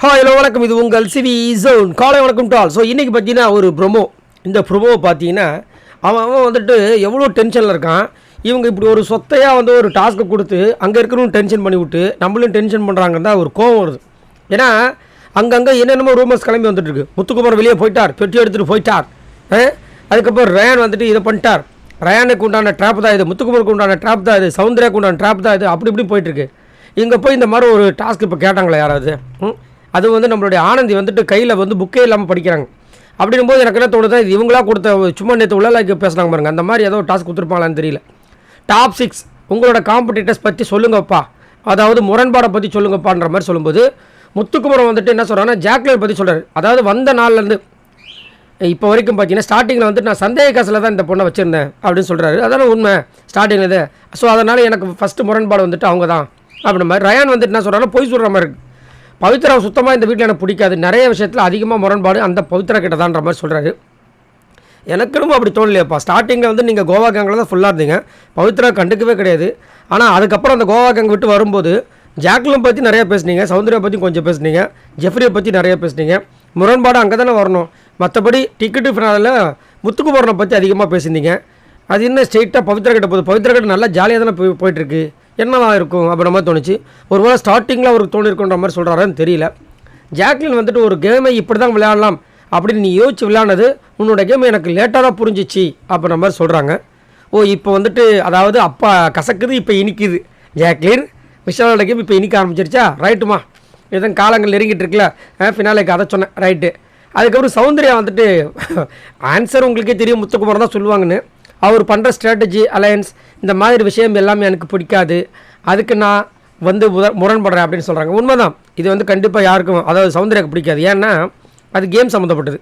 Hello வணக்கம், இது உங்கள் சிவி ஜோன். காலை வணக்கம் டால். ஸோ இன்றைக்கி பார்த்தீங்கன்னா ஒரு ப்ரொமோ. இந்த ப்ரொமோவை பார்த்தீங்கன்னா அவன் வந்துட்டு எவ்வளோ டென்ஷனில் இருக்கான். இவங்க இப்படி ஒரு சொத்தையாக வந்து ஒரு டாஸ்க்கு கொடுத்து அங்கே இருக்கிறவங்க டென்ஷன் பண்ணி விட்டு நம்மளும் டென்ஷன் பண்ணுறாங்கன்னு தான் ஒரு கோவம் வருது. ஏன்னா அங்கங்கே என்னென்னமோ ரூமர்ஸ் கிளம்பி வந்துட்டுருக்கு. முத்துக்குமார் வெளியே போயிட்டார், பெட்டி எடுத்துகிட்டு போயிட்டார். அதுக்கப்புறம் ரயான் வந்துட்டு இதை பண்ணிட்டார். ரயானுக்கு உண்டான ட்ராப் தான் இது, முத்துக்குமாருக்கு உண்டான ட்ராப் தான் இது, சௌந்தர்யாவுக்கு உண்டான ட்ராப் தான் இது, அப்படி இப்படி போயிட்டுருக்கு. இங்கே போய் இந்த மாதிரி ஒரு டாஸ்க் இப்போ கேட்டாங்களே யாராவது. அது வந்து நம்மளுடைய ஆனந்தி வந்துட்டு கையில் வந்து புக்கே இல்லாமல் படிக்கிறாங்க. அப்படின்னும் போது எனக்கு என்ன தோணுது, இது இவங்களா கொடுத்த சும்மா நேற்று உள்ளாக்கி பேசுகிறாங்க பாருங்க, அந்த மாதிரி ஏதோ டாஸ்க் கொடுத்துருப்பாங்களான்னு தெரியல. டாப் 6 உங்களோட காம்படிட்டர்ஸ் பற்றி சொல்லுங்கப்பா, அதாவது முரண்பாடை பற்றி சொல்லுங்கப்பான்ற மாதிரி சொல்லும்போது முத்துக்குமரன் வந்துட்டு என்ன சொல்கிறாங்கன்னா ஜாக்லின் பற்றி சொல்கிறார். அதாவது வந்த நாள்லேருந்து இப்போ வரைக்கும் பார்த்தீங்கன்னா ஸ்டார்டிங்கில் வந்துட்டு நான் சந்தேக காசில் தான் இந்த பொண்ணை வச்சுருந்தேன் அப்படின்னு சொல்கிறாரு. அதான உண்மை ஸ்டார்டிங்கில் இது. ஸோ அதனால் எனக்கு ஃபஸ்ட்டு முரண்பாடு வந்துட்டு அவங்க தான் அப்படின்ற மாதிரி. ரயான் வந்துட்டு என்ன சொல்கிறாங்கன்னா பொய் சொல்கிற மாதிரி இருக்குது. பவித்ரா சுத்தமாக இந்த வீட்டில் எனக்கு பிடிக்காது, நிறைய விஷயத்தில் அதிகமாக முரண்பாடு அந்த பவித்ரா கிட்ட தான்ற மாதிரி சொல்கிறாரு. எனக்குன்னு அப்படி தோணலையப்பா. ஸ்டார்டிங்கில் வந்து நீங்கள் கோவா கேங்கில் தான் ஃபுல்லாக இருந்தீங்க, பவித்ரா கண்டுக்கவே கிடையாது. ஆனால் அதுக்கப்புறம் அந்த கோவா கேங் விட்டு வரும்போது ஜாக்லின் பற்றி நிறையா பேசுனீங்க, சௌந்தர்யா பற்றி கொஞ்சம் பேசுனீங்க, ஜெஃப்ரியை பற்றி நிறைய பேசுனீங்க. முரண்பாடு அங்கே தானே வரணும். மற்றபடி டிக்கெட்டு ஃபினாலில் முத்துக்குமரனை பற்றி அதிகமாக பேசியிருந்தீங்க. அது என்ன ஸ்ட்ரெயிட்டாக பவித்ரா கிட்ட போகுது. பவித்ரா கிட்ட நல்லா ஜாலியாக தானே போயிட்டுருக்கு. என்னதான் இருக்கும் அப்படின்ற மாதிரி தோணுச்சு. ஒரு வேளை ஸ்டார்டிங்கில் அவருக்கு தோணிருக்குன்ற மாதிரி சொல்கிறாரான்னு தெரியல. ஜாக்லின் வந்துட்டு ஒரு கேமை இப்படி தான் விளையாடலாம் அப்படின்னு நீ யோசிச்சு விளையாடுனது, உன்னோட கேம் எனக்கு லேட்டாக தான் புரிஞ்சிச்சு அப்படின்ற மாதிரி சொல்கிறாங்க. இப்போ வந்துட்டு அதாவது அப்பா கசக்குது இப்போ இனிக்குது. ஜாக்லின் விஷாலோட கேம் இப்போ இனிக்க ஆரம்பிச்சிருச்சா? ரைட்டுமா, எதுவும் காலங்கள் நெருங்கிட்டு இருக்குல்ல, ஃபினாலேக்கு அதை சொன்னேன், ரைட்டு. அதுக்கப்புறம் சௌந்தர்யா வந்துட்டு ஆன்சர் உங்களுக்கே தெரியும், முத்துக்குமார் தான் சொல்லுவாங்கன்னு. அவர் பண்ணுற ஸ்ட்ராட்டஜி அலையன்ஸ் இந்த மாதிரி விஷயம் எல்லாமே எனக்கு பிடிக்காது, அதுக்கு நான் வந்து முரண்படுறேன் அப்படின்னு சொல்கிறாங்க. உண்மைதான், இது வந்து கண்டிப்பாக யாருக்கும், அதாவது சௌந்தர்யாவுக்கு பிடிக்காது. ஏன்னா அது கேம் சம்மந்தப்பட்டது.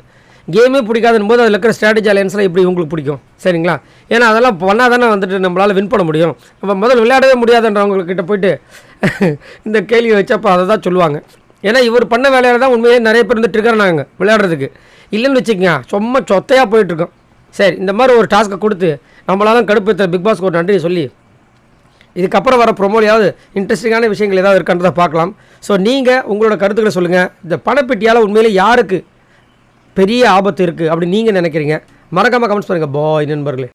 கேமே பிடிக்காதுன்னு போது அதில் இருக்கிற ஸ்ட்ராட்டஜி அலையன்ஸ்லாம் எப்படி உங்களுக்கு பிடிக்கும்? சரிங்களா? ஏன்னா அதெல்லாம் பண்ணால் தானே வந்துட்டு நம்மளால் வின் பண்ண முடியும். அப்போ முதல்ல விளையாடவே முடியாதுன்றவங்கக்கிட்ட போயிட்டு இந்த கேள்வி வச்சப்போ அதை தான் சொல்லுவாங்க. ஏன்னா இவர் பண்ண வேலையில் தான் உண்மையே நிறைய பேர் வந்து ட்ரிகர்னாங்க விளையாடுறதுக்கு. இல்லைன்னு வச்சுக்கோங்க, சும்மா சொத்தையாக போயிட்டுருக்கோம். சரி, இந்த மாதிரி ஒரு டாஸ்க்கை கொடுத்து நம்மளாலும் கடுப்பு பிக் பாஸ்க்கு ஒரு நன்றி சொல்லி இதுக்கப்புறம் வர ப்ரொமோலையாவது இன்ட்ரெஸ்டிங்கான விஷயங்கள் ஏதாவது இருக்கான்றதை பார்க்கலாம். ஸோ நீங்கள் உங்களோட கருத்துக்களை சொல்லுங்கள். இந்த பணப்பெட்டியால் உண்மையிலே யாருக்கு பெரிய ஆபத்து இருக்குது அப்படின்னு நீங்கள் நினைக்கிறீங்க? மறக்காமல் கமெண்ட்ஸ் பண்ணுங்கள். பாய் நண்பர்களே.